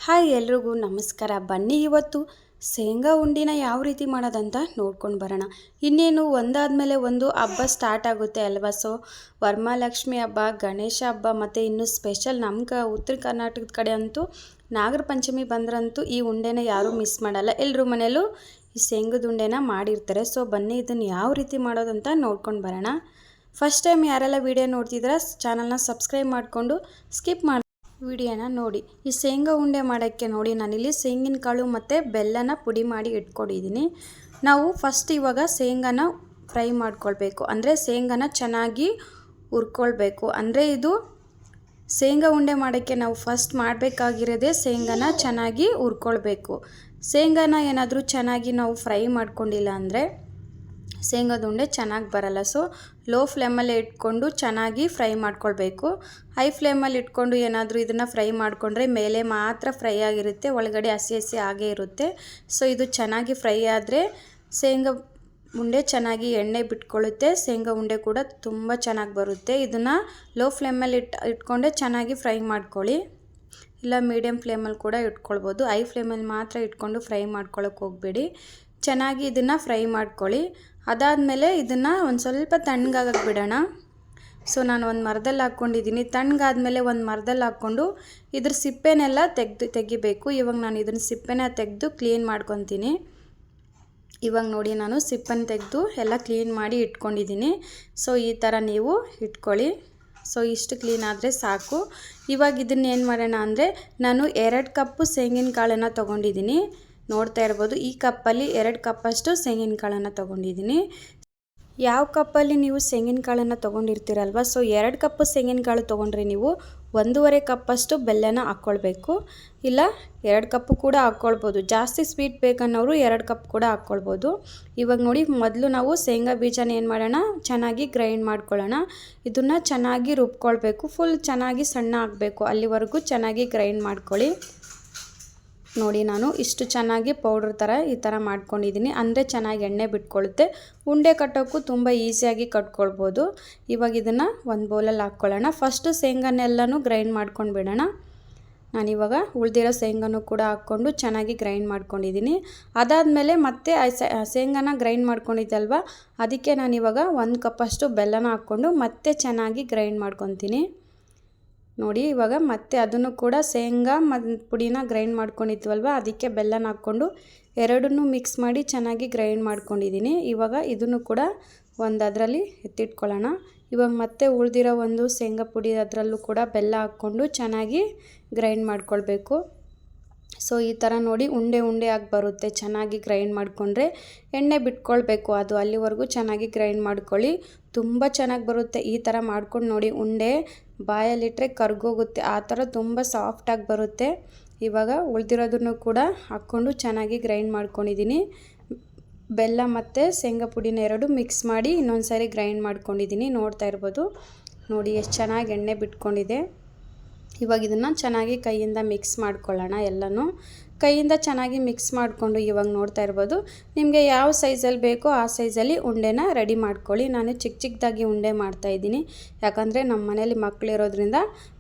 Hi ಎಲ್ರಿಗೂ ನಮಸ್ಕಾರ. ಬನ್ನಿ ಇವತ್ತು ಶೇಂಗಾ ಉಂಡಿನ ಯಾವ ರೀತಿ ಮಾಡೋದಂತ ನೋಡ್ಕೊಂಡು ಬರೋಣ. ಇನ್ನೇನು ಒಂದಾದಮೇಲೆ ಒಂದು ಹಬ್ಬ ಸ್ಟಾರ್ಟ್ ಆಗುತ್ತೆ ಅಲ್ವಾ. ಸೊ ವರಮಹಾಲಕ್ಷ್ಮಿ ಹಬ್ಬ, ಗಣೇಶ ಹಬ್ಬ ಮತ್ತು ಇನ್ನು ಸ್ಪೆಷಲ್ ನಮ್ಮ ಉತ್ತರ ಕರ್ನಾಟಕದ ಕಡೆ ಅಂತೂ ನಾಗರ ಪಂಚಮಿ ಬಂದ್ರಂತೂ ಈ ಉಂಡೆನ ಯಾರೂ ಮಿಸ್ ಮಾಡಲ್ಲ. ಎಲ್ಲರೂ ಮನೆಯಲ್ಲೂ ಈ ಶೇಂಗದ ಉಂಡೆನ ಮಾಡಿರ್ತಾರೆ. ಸೊ ಬನ್ನಿ ಇದನ್ನು ಯಾವ ರೀತಿ ಮಾಡೋದಂತ ನೋಡ್ಕೊಂಡು ಬರೋಣ. ಫಸ್ಟ್ ಟೈಮ್ ಯಾರೆಲ್ಲ ವಿಡಿಯೋ ನೋಡ್ತಿದ್ರೆ ಚಾನಲ್ನ ಸಬ್ಸ್ಕ್ರೈಬ್ ಮಾಡಿಕೊಂಡು ಸ್ಕಿಪ್ ಮಾಡಿ ವಿಡಿಯೋನ ನೋಡಿ. ಈ ಶೇಂಗಾ ಉಂಡೆ ಮಾಡೋಕ್ಕೆ ನೋಡಿ ನಾನಿಲ್ಲಿ ಶೇಂಗಿನ ಕಾಳು ಮತ್ತು ಬೆಲ್ಲನ ಪುಡಿ ಮಾಡಿ ಇಟ್ಕೊಂಡಿದ್ದೀನಿ. ನಾವು ಫಸ್ಟ್ ಇವಾಗ ಶೇಂಗಾನ ಫ್ರೈ ಮಾಡ್ಕೊಳ್ಬೇಕು, ಅಂದರೆ ಶೇಂಗಾನ ಚೆನ್ನಾಗಿ ಹುರ್ಕೊಳ್ಬೇಕು. ಅಂದರೆ ಇದು ಶೇಂಗಾ ಉಂಡೆ ಮಾಡೋಕ್ಕೆ ನಾವು ಫಸ್ಟ್ ಮಾಡಬೇಕಾಗಿರೋದೇ ಶೇಂಗಾನ ಚೆನ್ನಾಗಿ ಹುರ್ಕೊಳ್ಬೇಕು. ಶೇಂಗಾನ ಏನಾದರೂ ಚೆನ್ನಾಗಿ ನಾವು ಫ್ರೈ ಮಾಡ್ಕೊಂಡಿಲ್ಲ ಅಂದರೆ ಶೇಂಗಾದ ಉಂಡೆ ಚೆನ್ನಾಗಿ ಬರಲ್ಲ. ಸೊ ಲೋ ಫ್ಲೇಮಲ್ಲೇ ಇಟ್ಕೊಂಡು ಚೆನ್ನಾಗಿ ಫ್ರೈ ಮಾಡ್ಕೊಳ್ಬೇಕು. ಹೈ ಫ್ಲೇಮಲ್ಲಿ ಇಟ್ಕೊಂಡು ಏನಾದರೂ ಇದನ್ನು ಫ್ರೈ ಮಾಡಿಕೊಂಡ್ರೆ ಮೇಲೆ ಮಾತ್ರ ಫ್ರೈ ಆಗಿರುತ್ತೆ, ಒಳಗಡೆ ಹಸಿ ಹಸಿ ಆಗೇ ಇರುತ್ತೆ. ಸೊ ಇದು ಚೆನ್ನಾಗಿ ಫ್ರೈ ಆದರೆ ಶೇಂಗಾ ಉಂಡೆ ಚೆನ್ನಾಗಿ ಎಣ್ಣೆ ಬಿಟ್ಕೊಳ್ಳುತ್ತೆ, ಶೇಂಗಾ ಉಂಡೆ ಕೂಡ ತುಂಬ ಚೆನ್ನಾಗಿ ಬರುತ್ತೆ. ಇದನ್ನು ಲೋ ಫ್ಲೇಮಲ್ಲಿ ಇಟ್ಕೊಂಡೆ ಚೆನ್ನಾಗಿ ಫ್ರೈ ಮಾಡ್ಕೊಳ್ಳಿ, ಇಲ್ಲ ಮೀಡಿಯಮ್ ಫ್ಲೇಮಲ್ಲಿ ಕೂಡ ಇಟ್ಕೊಳ್ಬೋದು. ಹೈ ಫ್ಲೇಮಲ್ಲಿ ಮಾತ್ರ ಇಟ್ಕೊಂಡು ಫ್ರೈ ಮಾಡ್ಕೊಳ್ಳೋಕೆ ಹೋಗಬೇಡಿ. ಚೆನ್ನಾಗಿ ಇದನ್ನು ಫ್ರೈ ಮಾಡ್ಕೊಳ್ಳಿ. ಅದಾದಮೇಲೆ ಇದನ್ನು ಒಂದು ಸ್ವಲ್ಪ ತಣ್ಣಗಾಗಕ್ಕೆ ಬಿಡೋಣ. ಸೊ ನಾನು ಒಂದು ಮರದಲ್ಲಿ ಹಾಕ್ಕೊಂಡಿದ್ದೀನಿ. ತಣ್ಣಗಾದ್ಮೇಲೆ ಒಂದು ಮರದಲ್ಲಿ ಹಾಕ್ಕೊಂಡು ಇದ್ರ ಸಿಪ್ಪೆನೆಲ್ಲ ತೆಗಿಬೇಕು. ಇವಾಗ ನಾನು ಇದನ್ನು ಸಿಪ್ಪೆನ ತೆಗೆದು ಕ್ಲೀನ್ ಮಾಡ್ಕೊತೀನಿ. ಇವಾಗ ನೋಡಿ ನಾನು ಸಿಪ್ಪೆನ ತೆಗೆದು ಎಲ್ಲ ಕ್ಲೀನ್ ಮಾಡಿ ಇಟ್ಕೊಂಡಿದ್ದೀನಿ. ಸೊ ಈ ಥರ ನೀವು ಇಟ್ಕೊಳ್ಳಿ. ಸೊ ಇಷ್ಟು ಕ್ಲೀನ್ ಆದರೆ ಸಾಕು. ಇವಾಗ ಇದನ್ನು ಏನು ಮಾಡೋಣ ಅಂದರೆ ನಾನು 2 ಕಪ್ಪು ಶೇಂಗಿನ ಕಾಳನ್ನು ತೊಗೊಂಡಿದ್ದೀನಿ. ನೋಡ್ತಾ ಇರ್ಬೋದು, ಈ ಕಪ್ಪಲ್ಲಿ 2 ಕಪ್ಪಷ್ಟು ಶೇಂಗಿನ ಕಾಳನ್ನು ತೊಗೊಂಡಿದ್ದೀನಿ. ಯಾವ ಕಪ್ಪಲ್ಲಿ ನೀವು ಶೇಂಗಿನ ಕಾಳನ್ನು ತೊಗೊಂಡಿರ್ತೀರಲ್ವ, ಸೊ 2 ಕಪ್ಪು ಶೇಂಗಿನ ಕಾಳು ತೊಗೊಂಡ್ರೆ ನೀವು 1.5 ಕಪ್ಪಷ್ಟು ಬೆಲ್ಲನ ಹಾಕ್ಕೊಳ್ಬೇಕು. ಇಲ್ಲ 2 ಕಪ್ಪು ಕೂಡ ಹಾಕ್ಕೊಳ್ಬೋದು. ಜಾಸ್ತಿ ಸ್ವೀಟ್ ಬೇಕನ್ನೋರು 2 ಕಪ್ ಕೂಡ ಹಾಕ್ಕೊಳ್ಬೋದು. ಇವಾಗ ನೋಡಿ, ಮೊದಲು ನಾವು ಶೇಂಗಾ ಬೀಜನ ಏನು ಮಾಡೋಣ, ಚೆನ್ನಾಗಿ ಗ್ರೈಂಡ್ ಮಾಡ್ಕೊಳ್ಳೋಣ. ಇದನ್ನು ಚೆನ್ನಾಗಿ ರುಬ್ಕೊಳ್ಬೇಕು. ಫುಲ್ ಚೆನ್ನಾಗಿ ಸಣ್ಣ ಆಗಬೇಕು, ಅಲ್ಲಿವರೆಗೂ ಚೆನ್ನಾಗಿ ಗ್ರೈಂಡ್ ಮಾಡ್ಕೊಳ್ಳಿ. ನೋಡಿ ನಾನು ಇಷ್ಟು ಚೆನ್ನಾಗಿ ಪೌಡ್ರ್ ಥರ ಈ ಥರ ಮಾಡ್ಕೊಂಡಿದ್ದೀನಿ. ಅಂದರೆ ಚೆನ್ನಾಗಿ ಎಣ್ಣೆ ಬಿಟ್ಕೊಳ್ಳುತ್ತೆ. ಉಂಡೆ ಕಟ್ಟೋಕ್ಕೂ ತುಂಬ ಈಸಿಯಾಗಿ ಕಟ್ಕೊಳ್ಬೋದು. ಇವಾಗ ಇದನ್ನು ಒಂದು ಬೌಲಲ್ಲಿ ಹಾಕ್ಕೊಳ್ಳೋಣ. ಫಸ್ಟು ಶೇಂಗಾನೆಲ್ಲನೂ ಗ್ರೈಂಡ್ ಮಾಡ್ಕೊಂಡು ಬಿಡೋಣ. ನಾನಿವಾಗ ಉಳಿದಿರೋ ಶೇಂಗಾನು ಕೂಡ ಹಾಕ್ಕೊಂಡು ಚೆನ್ನಾಗಿ ಗ್ರೈಂಡ್ ಮಾಡ್ಕೊಂಡಿದ್ದೀನಿ. ಅದಾದಮೇಲೆ ಮತ್ತೆ ಶೇಂಗಾನ ಗ್ರೈಂಡ್ ಮಾಡ್ಕೊಂಡಿದ್ದಲ್ವ, ಅದಕ್ಕೆ ನಾನಿವಾಗ 1 ಕಪ್ಪಷ್ಟು ಬೆಲ್ಲನ ಹಾಕ್ಕೊಂಡು ಮತ್ತೆ ಚೆನ್ನಾಗಿ ಗ್ರೈಂಡ್ ಮಾಡ್ಕೊತೀನಿ. ನೋಡಿ ಇವಾಗ ಮತ್ತೆ ಅದನ್ನು ಕೂಡ ಶೇಂಗಾ ಪುಡಿನ ಗ್ರೈಂಡ್ ಮಾಡ್ಕೊಂಡಿದ್ವಲ್ವ, ಅದಕ್ಕೆ ಬೆಲ್ಲನ ಹಾಕ್ಕೊಂಡು ಎರಡನ್ನೂ ಮಿಕ್ಸ್ ಮಾಡಿ ಚೆನ್ನಾಗಿ ಗ್ರೈಂಡ್ ಮಾಡ್ಕೊಂಡಿದ್ದೀನಿ. ಇವಾಗ ಇದನ್ನು ಕೂಡ ಒಂದು ಅದರಲ್ಲಿ ಎತ್ತಿಟ್ಕೊಳ್ಳೋಣ. ಇವಾಗ ಮತ್ತೆ ಉಳಿದಿರೋ ಒಂದು ಶೇಂಗಾ ಪುಡಿ ಅದರಲ್ಲೂ ಕೂಡ ಬೆಲ್ಲ ಹಾಕ್ಕೊಂಡು ಚೆನ್ನಾಗಿ ಗ್ರೈಂಡ್ ಮಾಡ್ಕೊಳ್ಬೇಕು. ಸೊ ಈ ಥರ ನೋಡಿ ಉಂಡೆ ಆಗಿ ಬರುತ್ತೆ. ಚೆನ್ನಾಗಿ ಗ್ರೈಂಡ್ ಮಾಡಿಕೊಂಡ್ರೆ ಎಣ್ಣೆ ಬಿಟ್ಕೊಳ್ಬೇಕು, ಅದು ಅಲ್ಲಿವರೆಗೂ ಚೆನ್ನಾಗಿ ಗ್ರೈಂಡ್ ಮಾಡ್ಕೊಳ್ಳಿ. ತುಂಬ ಚೆನ್ನಾಗಿ ಬರುತ್ತೆ. ಈ ಥರ ಮಾಡ್ಕೊಂಡು ನೋಡಿ, ಉಂಡೆ ಬಾಯಲ್ಲಿಟ್ಟರೆ ಕರ್ಗೋಗುತ್ತೆ, ಆ ಥರ ತುಂಬ ಸಾಫ್ಟಾಗಿ ಬರುತ್ತೆ. ಇವಾಗ ಉಳಿದಿರೋದನ್ನು ಕೂಡ ಹಾಕ್ಕೊಂಡು ಚೆನ್ನಾಗಿ ಗ್ರೈಂಡ್ ಮಾಡ್ಕೊಂಡಿದ್ದೀನಿ. ಬೆಲ್ಲ ಮತ್ತು ಶೇಂಗಾ ಪುಡಿನ ಎರಡು ಮಿಕ್ಸ್ ಮಾಡಿ ಇನ್ನೊಂದು ಸಾರಿ ಗ್ರೈಂಡ್ ಮಾಡ್ಕೊಂಡಿದ್ದೀನಿ. ನೋಡ್ತಾ ಇರ್ಬೋದು, ನೋಡಿ ಎಷ್ಟು ಚೆನ್ನಾಗಿ ಎಣ್ಣೆ ಬಿಟ್ಕೊಂಡಿದೆ. ಇವಾಗ ಇದನ್ನು ಚೆನ್ನಾಗಿ ಕೈಯಿಂದ ಮಿಕ್ಸ್ ಮಾಡ್ಕೊಳ್ಳೋಣ. ಎಲ್ಲನೂ ಕೈಯಿಂದ ಚೆನ್ನಾಗಿ ಮಿಕ್ಸ್ ಮಾಡಿಕೊಂಡು ಇವಾಗ ನೋಡ್ತಾ ಇರ್ಬೋದು, ನಿಮಗೆ ಯಾವ ಸೈಜಲ್ಲಿ ಬೇಕೋ ಆ ಸೈಜಲ್ಲಿ ಉಂಡೆನ ರೆಡಿ ಮಾಡ್ಕೊಳ್ಳಿ. ನಾನು ಚಿಕ್ಕದಾಗಿ ಉಂಡೆ ಮಾಡ್ತಾಯಿದ್ದೀನಿ, ಯಾಕಂದರೆ ನಮ್ಮ ಮನೇಲಿ ಮಕ್ಕಳಿರೋದ್ರಿಂದ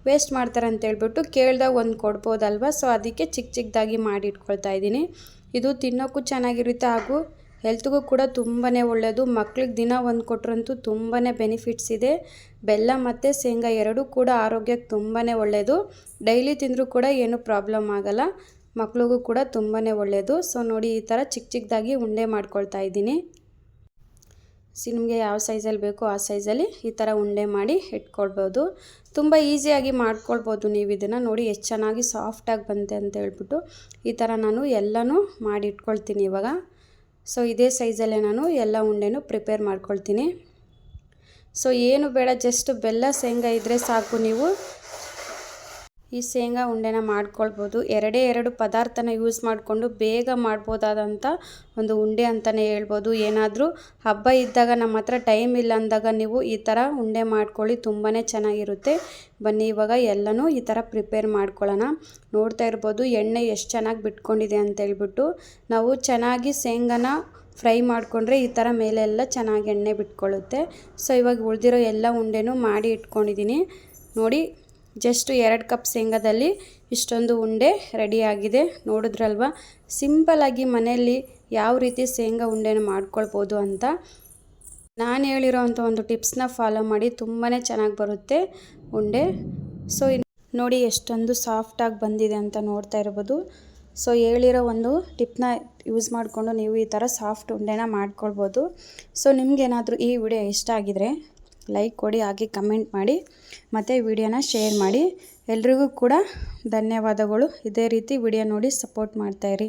ವೇಸ್ಟ್ ಮಾಡ್ತಾರೆ ಅಂತೇಳ್ಬಿಟ್ಟು ಕೇಳ್ದಾಗ ಒಂದು ಕೊಡ್ಬೋದಲ್ವ. ಸೊ ಅದಕ್ಕೆ ಚಿಕ್ಕದಾಗಿ ಮಾಡಿ ಇಟ್ಕೊಳ್ತಾ ಇದ್ದೀನಿ. ಇದು ತಿನ್ನೋಕ್ಕೂ ಚೆನ್ನಾಗಿರುತ್ತೆ, ಹಾಗೂ ಹೆಲ್ತ್ಗೂ ಕೂಡ ತುಂಬಾ ಒಳ್ಳೆಯದು. ಮಕ್ಳಿಗೆ ದಿನ ಒಂದು ಕೊಟ್ರಂತೂ ತುಂಬಾ ಬೆನಿಫಿಟ್ಸ್ ಇದೆ. ಬೆಲ್ಲ ಮತ್ತು ಶೇಂಗಾ ಎರಡೂ ಕೂಡ ಆರೋಗ್ಯಕ್ಕೆ ತುಂಬಾ ಒಳ್ಳೆಯದು. ಡೈಲಿ ತಿಂದರೂ ಕೂಡ ಏನೂ ಪ್ರಾಬ್ಲಮ್ ಆಗಲ್ಲ, ಮಕ್ಳಿಗೂ ಕೂಡ ತುಂಬಾ ಒಳ್ಳೆಯದು. ಸೊ ನೋಡಿ ಈ ಥರ ಚಿಕ್ಕದಾಗಿ ಉಂಡೆ ಮಾಡ್ಕೊಳ್ತಾ ಇದ್ದೀನಿ. ನಿಮಗೆ ಯಾವ ಸೈಜಲ್ಲಿ ಬೇಕೋ ಆ ಸೈಜಲ್ಲಿ ಈ ಥರ ಉಂಡೆ ಮಾಡಿ ಇಟ್ಕೊಳ್ಬೋದು. ತುಂಬ ಈಸಿಯಾಗಿ ಮಾಡ್ಕೊಳ್ಬೋದು ನೀವು ಇದನ್ನು. ನೋಡಿ ಎಷ್ಟು ಚೆನ್ನಾಗಿ ಸಾಫ್ಟಾಗಿ ಬಂತೆ ಅಂತ ಹೇಳ್ಬಿಟ್ಟು ಈ ಥರ ನಾನು ಎಲ್ಲನೂ ಮಾಡಿ ಇಟ್ಕೊಳ್ತೀನಿ ಇವಾಗ. ಸೊ ಇದೇ ಸೈಜಲ್ಲೇ ನಾನು ಎಲ್ಲ ಉಂಡೆನೂ ಪ್ರಿಪೇರ್ ಮಾಡ್ಕೊಳ್ತೀನಿ. ಸೊ ಏನು ಬೇಡ, ಜಸ್ಟ್ ಬೆಲ್ಲ ಶೇಂಗಾ ಇದ್ದರೆ ಸಾಕು, ನೀವು ಈ ಶೇಂಗಾ ಉಂಡೆನ ಮಾಡ್ಕೊಳ್ಬೋದು. 2 ಪದಾರ್ಥನ ಯೂಸ್ ಮಾಡಿಕೊಂಡು ಬೇಗ ಮಾಡ್ಬೋದಾದಂಥ ಒಂದು ಉಂಡೆ ಅಂತಲೇ ಹೇಳ್ಬೋದು. ಏನಾದರೂ ಹಬ್ಬ ಇದ್ದಾಗ ನಮ್ಮ ಹತ್ರ ಟೈಮ್ ಇಲ್ಲ ಅಂದಾಗ ನೀವು ಈ ಥರ ಉಂಡೆ ಮಾಡ್ಕೊಳ್ಳಿ, ತುಂಬಾ ಚೆನ್ನಾಗಿರುತ್ತೆ. ಬನ್ನಿ ಇವಾಗ ಎಲ್ಲನೂ ಈ ಥರ ಪ್ರಿಪೇರ್ ಮಾಡ್ಕೊಳ್ಳೋಣ. ನೋಡ್ತಾ ಇರ್ಬೋದು ಎಣ್ಣೆ ಎಷ್ಟು ಚೆನ್ನಾಗಿ ಬಿಟ್ಕೊಂಡಿದೆ ಅಂತೇಳ್ಬಿಟ್ಟು. ನಾವು ಚೆನ್ನಾಗಿ ಶೇಂಗಾನ ಫ್ರೈ ಮಾಡಿಕೊಂಡ್ರೆ ಈ ಥರ ಮೇಲೆಲ್ಲ ಚೆನ್ನಾಗಿ ಎಣ್ಣೆ ಬಿಟ್ಕೊಳ್ಳುತ್ತೆ. ಸೊ ಇವಾಗ ಉಳಿದಿರೋ ಎಲ್ಲ ಉಂಡೆನೂ ಮಾಡಿ ಇಟ್ಕೊಂಡಿದ್ದೀನಿ. ನೋಡಿ, ಜಸ್ಟ್ 2 ಕಪ್ ಶೇಂಗಾದಲ್ಲಿ ಇಷ್ಟೊಂದು ಉಂಡೆ ರೆಡಿಯಾಗಿದೆ. ನೋಡಿದ್ರಲ್ವ, ಸಿಂಪಲ್ಲಾಗಿ ಮನೆಯಲ್ಲಿ ಯಾವ ರೀತಿ ಶೇಂಗಾ ಉಂಡೆನ ಮಾಡ್ಕೊಳ್ಬೋದು ಅಂತ. ನಾನು ಹೇಳಿರೋ ಅಂಥ ಒಂದು ಟಿಪ್ಸ್ನ ಫಾಲೋ ಮಾಡಿ ತುಂಬಾ ಚೆನ್ನಾಗಿ ಬರುತ್ತೆ ಉಂಡೆ. ಸೊ ನೋಡಿ ಎಷ್ಟೊಂದು ಸಾಫ್ಟಾಗಿ ಬಂದಿದೆ ಅಂತ ನೋಡ್ತಾ ಇರ್ಬೋದು. ಸೊ ಹೇಳಿರೋ ಒಂದು ಟಿಪ್ನ ಯೂಸ್ ಮಾಡಿಕೊಂಡು ನೀವು ಈ ಥರ ಸಾಫ್ಟ್ ಉಂಡೆನ ಮಾಡ್ಕೊಳ್ಬೋದು. ಸೊ ನಿಮಗೇನಾದರೂ ಈ ವಿಡಿಯೋ ಇಷ್ಟ ಆಗಿದರೆ ಲೈಕ್ ಕೊಡಿ, ಹಾಗೆ ಕಮೆಂಟ್ ಮಾಡಿ, ಮತ್ತು ವಿಡಿಯೋನ ಶೇರ್ ಮಾಡಿ. ಎಲ್ರಿಗೂ ಕೂಡ ಧನ್ಯವಾದಗಳು. ಇದೇ ರೀತಿ ವಿಡಿಯೋ ನೋಡಿ ಸಪೋರ್ಟ್ ಮಾಡ್ತಾಯಿರಿ.